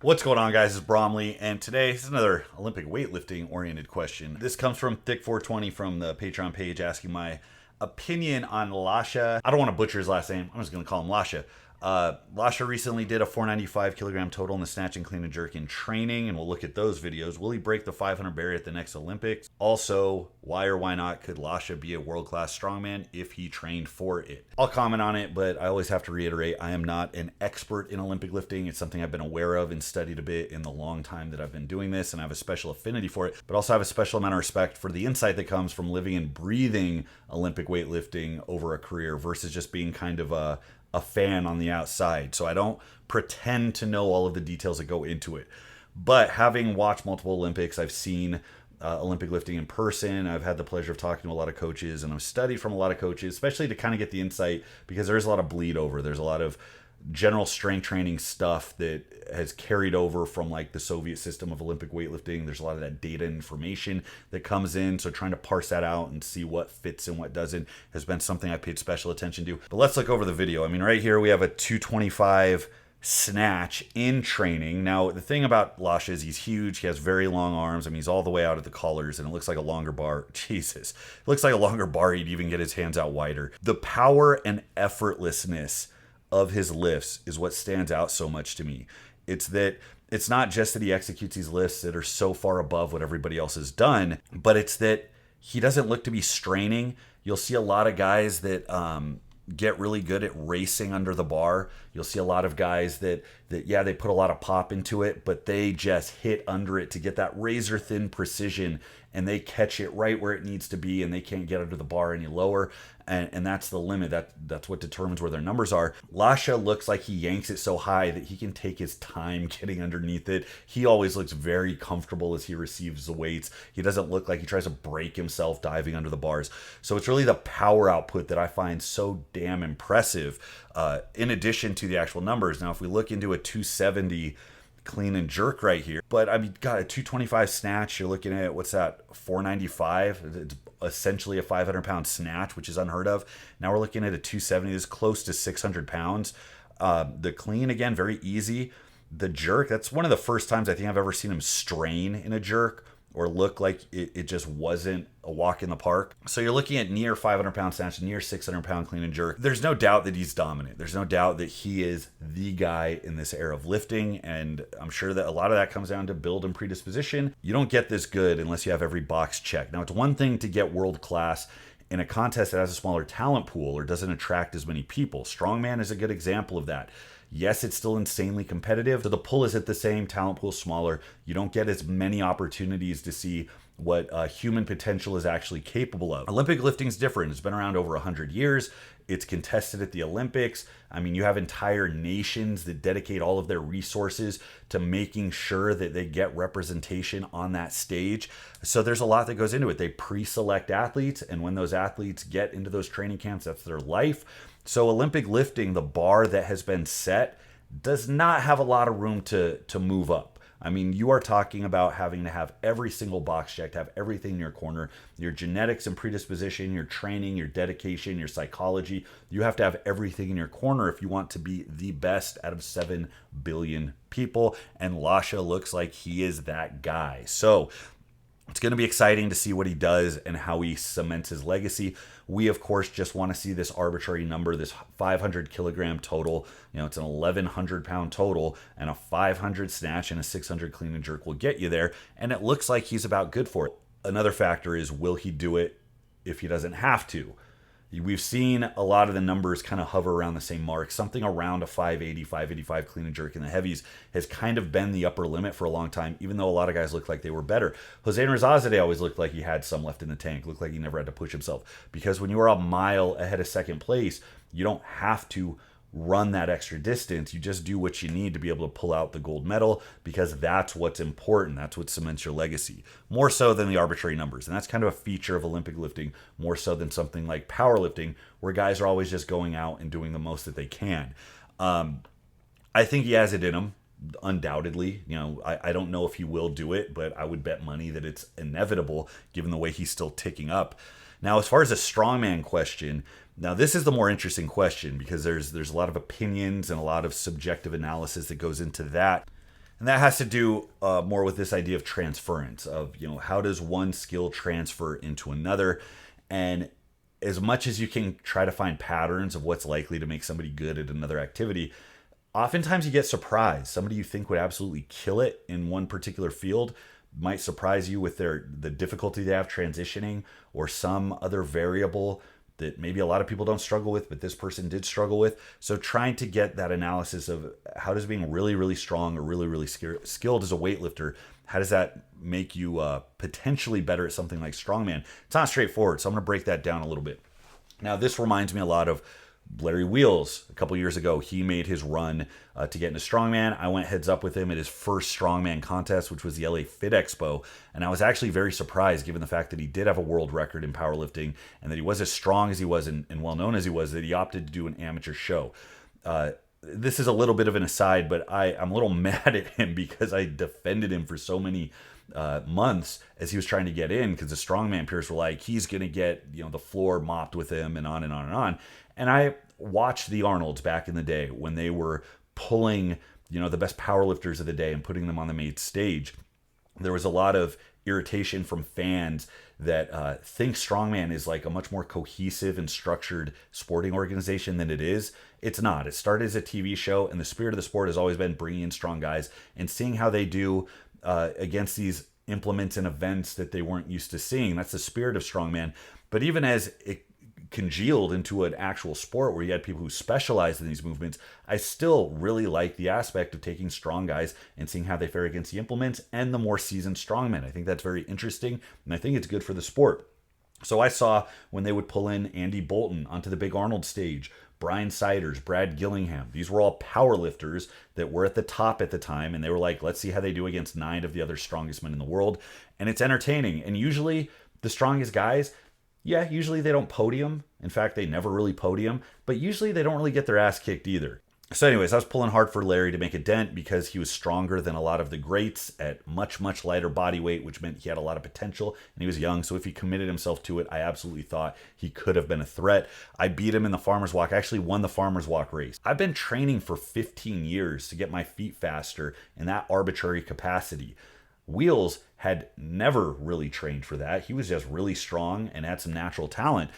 What's going on, guys? It's Bromley, and today is another Olympic weightlifting oriented question. This comes from Thick420 from the Patreon page asking my opinion on Lasha. I don't want to butcher his last name. I'm just going to call him Lasha. Lasha recently did a 495 kilogram total in the snatch and clean and jerk in training, and we'll look at those videos. Will he break the 500 barrier at the next Olympics? Also, why or why not could Lasha be a world-class strongman if he trained for it? I'll comment on it, but I always have to reiterate, I am not an expert in Olympic lifting. It's something I've been aware of and studied a bit in the long time that I've been doing this, and I have a special affinity for it, but also have a special amount of respect for the insight that comes from living and breathing Olympic weightlifting over a career versus just being kind of a fan on the outside. So I don't pretend to know all of the details that go into it. But having watched multiple Olympics, I've seen Olympic lifting in person. I've had the pleasure of talking to a lot of coaches, and I've studied from a lot of coaches, especially to kind of get the insight, because there is a lot of bleed over. There's a lot of general strength training stuff that has carried over from like the Soviet system of Olympic weightlifting. There's a lot of that data and information that comes in. So trying to parse that out and see what fits and what doesn't has been something I paid special attention to. But let's look over the video. I mean, right here we have a 225 snatch in training. Now, the thing about Lasha is he's huge. He has very long arms. I mean, he's all the way out at the collars, and it looks like a longer bar. Jesus. It looks like a longer bar. He'd even get his hands out wider. The power and effortlessness of his lifts is what stands out so much to me. It's not just that he executes these lifts that are so far above what everybody else has done, but it's that he doesn't look to be straining. You'll see a lot of guys that get really good at racing under the bar. You'll see a lot of guys that they put a lot of pop into it, but they just hit under it to get that razor thin precision, and they catch it right where it needs to be, and they can't get under the bar any lower. And that's the limit. That's what determines where their numbers are. Lasha looks like he yanks it so high that he can take his time getting underneath it. He always looks very comfortable as he receives the weights. He doesn't look like he tries to break himself diving under the bars. So it's really the power output that I find so damn impressive, in addition to the actual numbers. Now, if we look into a 270 clean and jerk right here, but I mean, God, a 225 snatch, you're looking at, what's that, 495? It's essentially a 500-pound snatch, which is unheard of. Now we're looking at a 270 that's close to 600 pounds. The clean, again, very easy. The jerk, that's one of the first times I think I've ever seen him strain in a jerk or look like it just wasn't a walk in the park. So you're looking at near 500-pound snatch, near 600-pound clean and jerk. There's no doubt that he's dominant. There's no doubt that he is the guy in this era of lifting, and I'm sure that a lot of that comes down to build and predisposition. You don't get this good unless you have every box checked. Now, it's one thing to get world class in a contest that has a smaller talent pool or doesn't attract as many people. Strongman is a good example of that. Yes, it's still insanely competitive. So the pull isn't the same, talent pool smaller. You don't get as many opportunities to see what human potential is actually capable of. Olympic lifting is different. It's been around over 100 years. It's contested at the Olympics. I mean, you have entire nations that dedicate all of their resources to making sure that they get representation on that stage. So there's a lot that goes into it. They pre-select athletes, and when those athletes get into those training camps, that's their life. So Olympic lifting, the bar that has been set, does not have a lot of room to move up. I mean, you are talking about having to have every single box checked, have everything in your corner, your genetics and predisposition, your training, your dedication, your psychology. You have to have everything in your corner if you want to be the best out of 7 billion people. And Lasha looks like he is that guy. So it's going to be exciting to see what he does and how he cements his legacy. We, of course, just want to see this arbitrary number, this 500 kilogram total. You know, it's an 1,100 pound total, and a 500 snatch and a 600 clean and jerk will get you there. And it looks like he's about good for it. Another factor is, will he do it if he doesn't have to? We've seen a lot of the numbers kind of hover around the same mark. Something around a 580, 585 clean and jerk in the heavies has kind of been the upper limit for a long time, even though a lot of guys look like they were better. Jose Rizazadeh always looked like he had some left in the tank, looked like he never had to push himself. Because when you are a mile ahead of second place, you don't have to run that extra distance. You just do what you need to be able to pull out the gold medal, because that's what's important. That's what cements your legacy, more so than the arbitrary numbers. And that's kind of a feature of Olympic lifting, more so than something like powerlifting, where guys are always just going out and doing the most that they can. I think he has it in him, undoubtedly. You know, I don't know if he will do it, but I would bet money that it's inevitable given the way he's still ticking up. Now, as far as a strongman question, now this is the more interesting question, because there's a lot of opinions and a lot of subjective analysis that goes into that. And that has to do more with this idea of transference of, how does one skill transfer into another? And as much as you can try to find patterns of what's likely to make somebody good at another activity, oftentimes you get surprised. Somebody you think would absolutely kill it in one particular field might surprise you with the difficulty they have transitioning, or some other variable that maybe a lot of people don't struggle with, but this person did struggle with. So trying to get that analysis of how does being really, really strong or really, really skilled as a weightlifter, how does that make you potentially better at something like strongman? It's not straightforward, so I'm going to break that down a little bit. Now, this reminds me a lot of Larry Wheels. A couple years ago, he made his run to get into strongman. I went heads up with him at his first strongman contest, which was the LA Fit Expo, and I was actually very surprised, given the fact that he did have a world record in powerlifting and that he was as strong as he was and well known as he was, that he opted to do an amateur show. This is a little bit of an aside, but I'm a little mad at him because I defended him for so many months as he was trying to get in, because the strongman peers were like, he's going to get the floor mopped with him, and on and on and on. And I watched the Arnolds back in the day when they were pulling the best powerlifters of the day and putting them on the main stage. There was a lot of irritation from fans that think strongman is like a much more cohesive and structured sporting organization than it is. It's not. It started as a TV show, and the spirit of the sport has always been bringing in strong guys and seeing how they do against these implements and events that they weren't used to seeing. That's the spirit of strongman. But even as it congealed into an actual sport where you had people who specialized in these movements, I still really like the aspect of taking strong guys and seeing how they fare against the implements and the more seasoned strongmen. I think that's very interesting, and I think it's good for the sport. So I saw when they would pull in Andy Bolton onto the big Arnold stage, Brian Siders, Brad Gillingham. These were all power lifters that were at the top at the time, and they were like, let's see how they do against 9 of the other strongest men in the world. And it's entertaining. And usually the strongest guys, usually they don't podium. In fact, they never really podium, but usually they don't really get their ass kicked either. So anyways, I was pulling hard for Larry to make a dent because he was stronger than a lot of the greats at much, much lighter body weight, which meant he had a lot of potential, and he was young. So if he committed himself to it, I absolutely thought he could have been a threat. I beat him in the Farmer's Walk. I actually won the Farmer's Walk race. I've been training for 15 years to get my feet faster in that arbitrary capacity. Wheels had never really trained for that. He was just really strong and had some natural talent.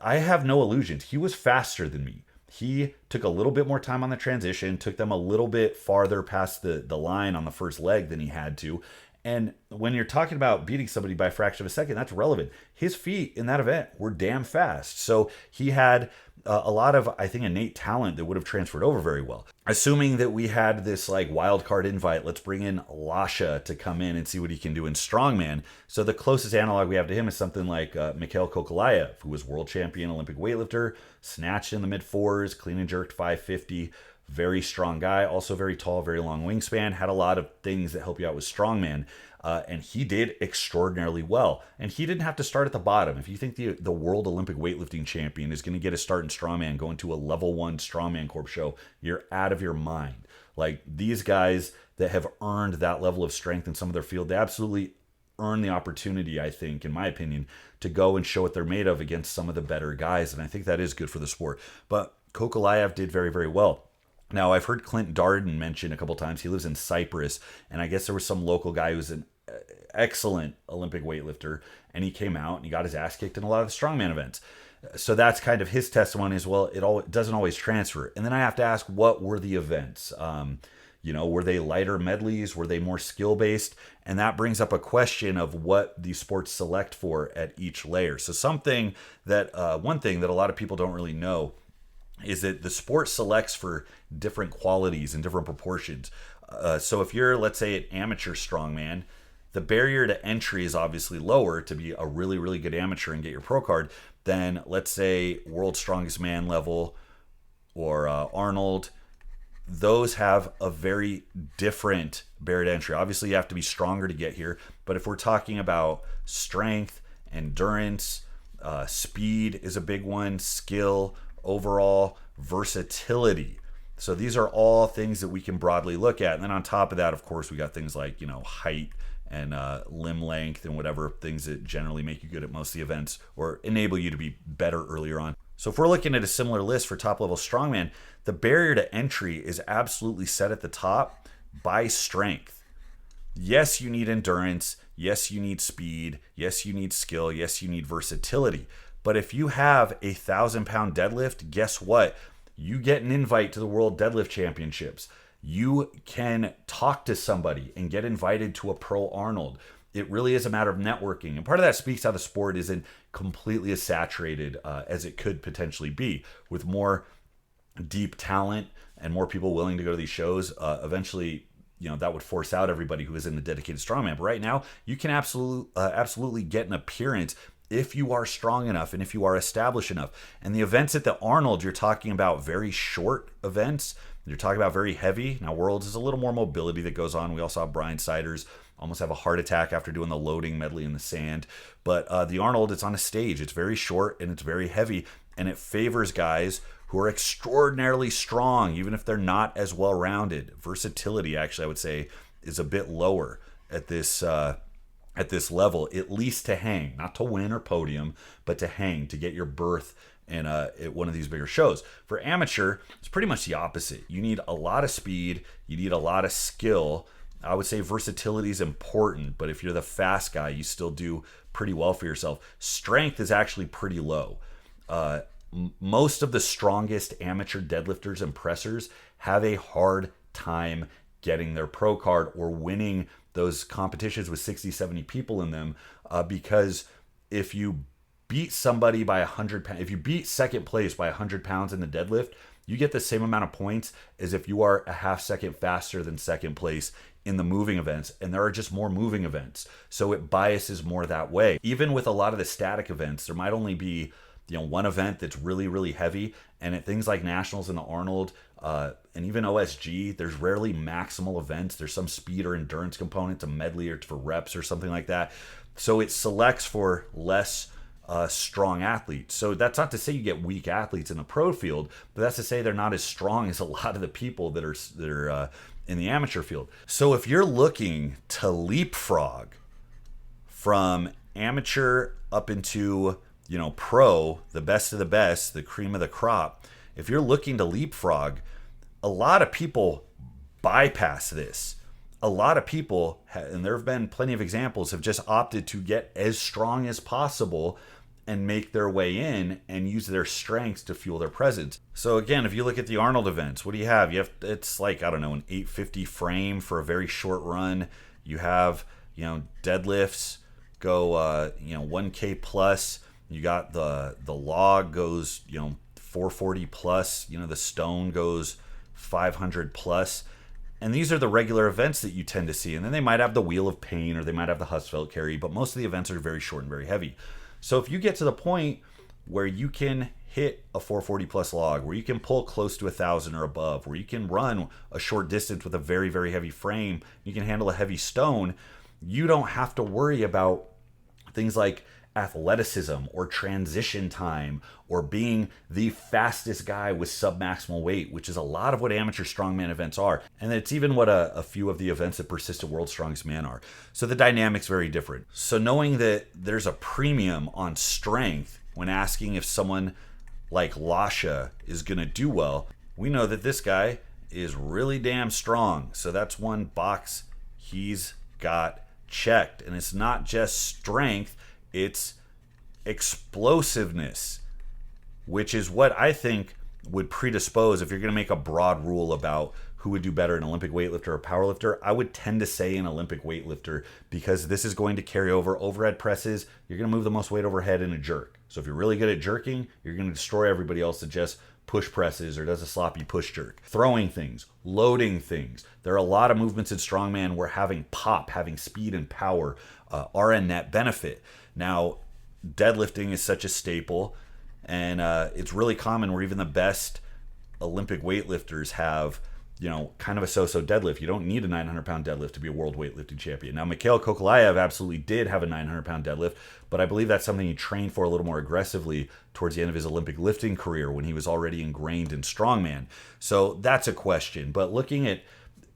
I have no illusions. He was faster than me. He took a little bit more time on the transition, took them a little bit farther past the line on the first leg than he had to. And when you're talking about beating somebody by a fraction of a second, that's relevant. His feet in that event were damn fast. So he had a lot of, I think, innate talent that would have transferred over very well. Assuming that we had this like wild card invite, let's bring in Lasha to come in and see what he can do in strongman. So the closest analog we have to him is something like Mikhail Kokolayev, who was world champion Olympic weightlifter, snatched in the mid 4s, clean and jerked 550. Very strong guy, also very tall, very long wingspan, had a lot of things that help you out with strongman. And he did extraordinarily well. And he didn't have to start at the bottom. If you think the world Olympic weightlifting champion is going to get a start in strongman, going to a level 1 strongman corp show, you're out of your mind. Like, these guys that have earned that level of strength in some of their field, they absolutely earn the opportunity, I think, in my opinion, to go and show what they're made of against some of the better guys. And I think that is good for the sport. But Kokolayev did very, very well. Now, I've heard Clint Darden mention a couple times. He lives in Cyprus, and I guess there was some local guy who's an excellent Olympic weightlifter, and he came out and he got his ass kicked in a lot of the strongman events. So that's kind of his testimony as well. It doesn't always transfer. And then I have to ask, what were the events? Were they lighter medleys? Were they more skill-based? And that brings up a question of what these sports select for at each layer. So one thing that a lot of people don't really know is that the sport selects for different qualities and different proportions. So if you're, let's say, an amateur strongman, the barrier to entry is obviously lower to be a really, really good amateur and get your pro card than, let's say, World's Strongest Man level or Arnold. Those have a very different barrier to entry. Obviously, you have to be stronger to get here. But if we're talking about strength, endurance, speed is a big one, skill, overall versatility. So these are all things that we can broadly look at. And then on top of that, of course, we got things like, height and limb length and whatever things that generally make you good at most of the events or enable you to be better earlier on. So if we're looking at a similar list for top level strongman, the barrier to entry is absolutely set at the top by strength. Yes, you need endurance. Yes, you need speed. Yes, you need skill. Yes, you need versatility. But if you have a 1,000-pound deadlift, guess what? You get an invite to the World Deadlift Championships. You can talk to somebody and get invited to a Pro Arnold. It really is a matter of networking. And part of that speaks how the sport isn't completely as saturated as it could potentially be. With more deep talent and more people willing to go to these shows, eventually, that would force out everybody who is in the dedicated strongman. But right now, you can absolutely get an appearance if you are strong enough and if you are established enough. And the events at the Arnold, you're talking about very short events. You're talking about very heavy. Now, Worlds is a little more mobility that goes on. We also have Brian Siders almost have a heart attack after doing the loading medley in the sand. But the Arnold, it's on a stage. It's very short and it's very heavy. And it favors guys who are extraordinarily strong, even if they're not as well-rounded. Versatility, actually, I would say, is a bit lower at this level, at least to hang, not to win or podium, but to hang, to get your berth in at one of these bigger shows. For amateur, it's pretty much the opposite. You need a lot of speed, you need a lot of skill. I would say versatility is important, but if you're the fast guy, you still do pretty well for yourself. Strength is actually pretty low. Most of the strongest amateur deadlifters and pressers have a hard time getting their pro card or winning those competitions with 60, 70 people in them, because if you beat somebody by 100 pounds, if you beat second place by 100 pounds in the deadlift, you get the same amount of points as if you are a half second faster than second place in the moving events, and there are just more moving events, so it biases more that way. Even with a lot of the static events, there might only be one event that's really, really heavy, and at things like Nationals and the Arnold, and even OSG, there's rarely maximal events. There's some speed or endurance component to medley or for reps or something like that. So it selects for less strong athletes. So that's not to say you get weak athletes in the pro field, but that's to say they're not as strong as a lot of the people that are in the amateur field. So if you're looking to leapfrog from amateur up into pro, the best of the best, the cream of the crop, if you're looking to leapfrog, a lot of people bypass this. A lot of people, and there have been plenty of examples, have just opted to get as strong as possible and make their way in and use their strengths to fuel their presence. So again, if you look at the Arnold events, what do you have? It's like, I don't know, an 850 frame for a very short run. You have, deadlifts go, 1K plus. You got the log goes, 440 plus. The stone goes 500 plus. And these are the regular events that you tend to see. And then they might have the wheel of pain or they might have the Husfeld carry, but most of the events are very short and very heavy. So if you get to the point where you can hit a 440 plus log, where you can pull close to 1,000 or above, where you can run a short distance with a very, very heavy frame, you can handle a heavy stone, you don't have to worry about things like athleticism or transition time or being the fastest guy with submaximal weight, which is a lot of what amateur strongman events are. And it's even what a few of the events that Persistent World's Strongest Man are. So the dynamic's very different. So knowing that there's a premium on strength when asking if someone like Lasha is going to do well, we know that this guy is really damn strong. So that's one box he's got checked. And it's not just strength, it's explosiveness, which is what I think would predispose, if you're going to make a broad rule about who would do better, an Olympic weightlifter or powerlifter, I would tend to say an Olympic weightlifter, because this is going to carry over. Overhead presses, you're going to move the most weight overhead in a jerk. So if you're really good at jerking, you're going to destroy everybody else that just push presses or does a sloppy push jerk. Throwing things, loading things. There are a lot of movements in strongman where having pop, having speed and power are a net benefit. Now, deadlifting is such a staple, and it's really common where even the best Olympic weightlifters have, kind of a so-so deadlift. You don't need a 900-pound deadlift to be a world weightlifting champion. Now, Mikhail Kokolaev absolutely did have a 900-pound deadlift, but I believe that's something he trained for a little more aggressively towards the end of his Olympic lifting career when he was already ingrained in strongman. So that's a question. But looking at,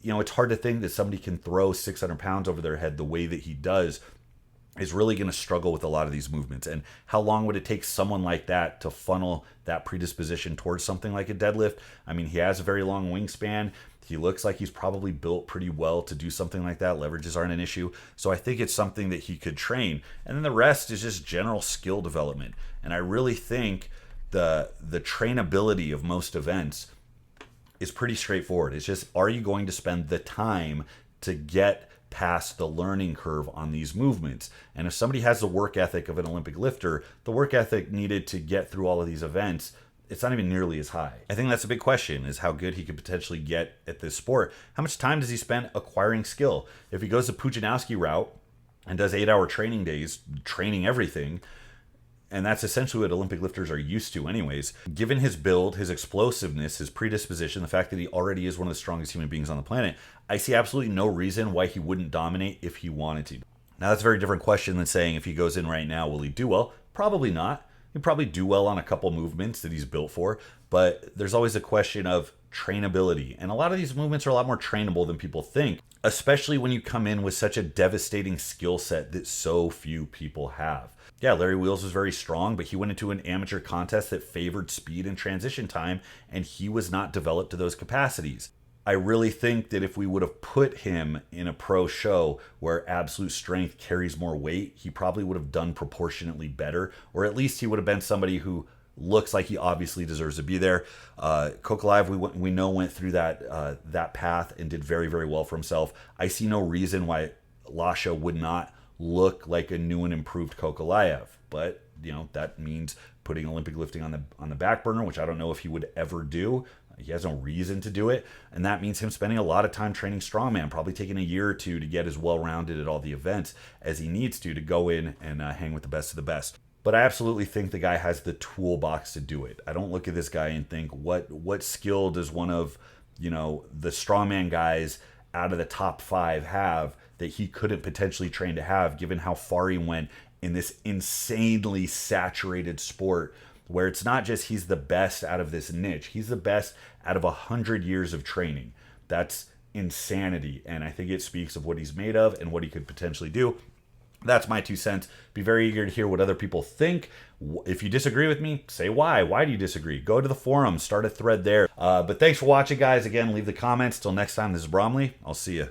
it's hard to think that somebody can throw 600 pounds over their head the way that he does is really going to struggle with a lot of these movements. And how long would it take someone like that to funnel that predisposition towards something like a deadlift? I mean, he has a very long wingspan. He looks like he's probably built pretty well to do something like that. Leverages aren't an issue. So I think it's something that he could train. And then the rest is just general skill development. And I really think the trainability of most events is pretty straightforward. It's just, are you going to spend the time to get past the learning curve on these movements? And if somebody has the work ethic of an Olympic lifter, the work ethic needed to get through all of these events, it's not even nearly as high. I think that's a big question, is how good he could potentially get at this sport. How much time does he spend acquiring skill? If he goes the Pujanowski route and does 8-hour training days, training everything, and that's essentially what Olympic lifters are used to anyways, given his build, his explosiveness, his predisposition, the fact that he already is one of the strongest human beings on the planet, I see absolutely no reason why he wouldn't dominate if he wanted to. Now, that's a very different question than saying if he goes in right now, will he do well? Probably not. He'd probably do well on a couple movements that he's built for, but there's always a question of trainability. And a lot of these movements are a lot more trainable than people think, especially when you come in with such a devastating skill set that so few people have. Yeah, Larry Wheels was very strong, but he went into an amateur contest that favored speed and transition time, and he was not developed to those capacities. I really think that if we would have put him in a pro show where absolute strength carries more weight, he probably would have done proportionately better, or at least he would have been somebody who looks like he obviously deserves to be there. Kokolaev, we know, went through that path and did very, very well for himself. I see no reason why Lasha would not look like a new and improved Kokolaev, but that means putting Olympic lifting on the back burner, which I don't know if he would ever do. He has no reason to do it, and that means him spending a lot of time training strongman, probably taking a year or two to get as well-rounded at all the events as he needs to go in and hang with the best of the best. But I absolutely think the guy has the toolbox to do it. I don't look at this guy and think, what skill does one of the strongman guys out of the top 5 have that he couldn't potentially train to have, given how far he went in this insanely saturated sport, where it's not just he's the best out of this niche, he's the best out of 100 years of training. That's insanity, and I think it speaks of what he's made of and what he could potentially do. That's my 2 cents. Be very eager to hear what other people think. If you disagree with me, say why. Why do you disagree? Go to the forum, start a thread there. But thanks for watching, guys. Again, leave the comments. Till next time, this is Bromley. I'll see you.